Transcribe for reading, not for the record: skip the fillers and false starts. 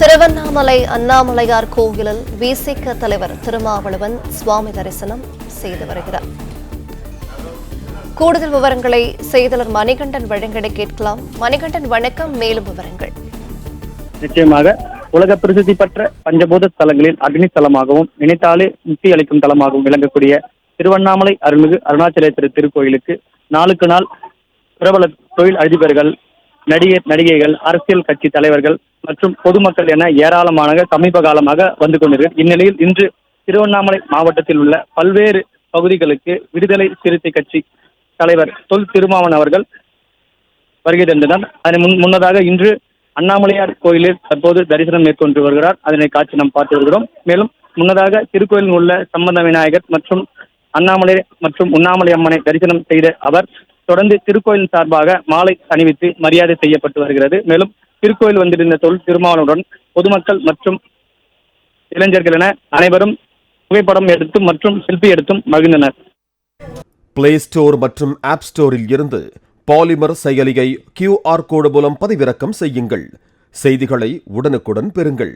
திருவண்ணாமலை அண்ணாமலையார் கோவிலில் விசிக தலைவர் திருமாவளவன் சுவாமி தரிசனம் செய்து வருகிறார். கூடுதல் விவரங்களை செய்தியாளர் மணிகண்டன் வழங்கிட கேட்கலாம். மணிகண்டன் வணக்கம், மேலும் விவரங்கள். நிச்சயமாக உலக பிரசித்தி பெற்ற பஞ்சபூத தலங்களில் அக்னி தலமாகவும் நினைத்தாலே முக்தி அளிக்கும் தலமாகவும் விளங்கக்கூடிய திருவண்ணாமலை அருள்மிகு அருணாச்சலேஸ்வரர் திருக்கோயிலுக்கு நாளுக்கு நாள் பிரபல தொழில் அதிபர்கள், நடிகைகள், அரசியல் கட்சி தலைவர்கள் மற்றும் பொதுமக்கள் என ஏராளமான சமீப காலமாக வந்து கொண்டிருக்கிறது. இந்நிலையில் இன்று திருவண்ணாமலை மாவட்டத்தில் உள்ள பல்வேறு பகுதிகளுக்கு விடுதலை சிறுத்தை கட்சி தலைவர் தொல் திருமாவன் அவர்கள் வருகை தந்தனர். அதனை முன்னதாக இன்று அண்ணாமலையார் கோயிலில் தற்போது தரிசனம் மேற்கொண்டு வருகிறார். அதனை காட்சி நாம் பார்த்து வருகிறோம். மேலும் முன்னதாக திருக்கோயிலில் உள்ள சம்பந்த விநாயகர் மற்றும் அண்ணாமலை மற்றும் உண்ணாமலை அம்மனை தரிசனம் செய்த அவர் தொடர்ந்து திருக்கோயில் சார்பாக மாலை அணிவித்து மரியாதை செய்யப்பட்டு வருகிறது. மேலும் திருக்கோயில் வந்திருந்த தொல் திருமாவனுடன் பொதுமக்கள் மற்றும் இளைஞர்கள் என அனைவரும் புகைப்படம் எடுத்தும் மற்றும் செல்ஃபி எடுத்தும் மகிழ்ந்தனர். பிளே ஸ்டோர் மற்றும் ஆப் ஸ்டோரில் இருந்து பாலிமர் செயலியை QR கோடு மூலம் பதிவிறக்கம் செய்யுங்கள். செய்திகளை உடனுக்குடன் பெறுங்கள்.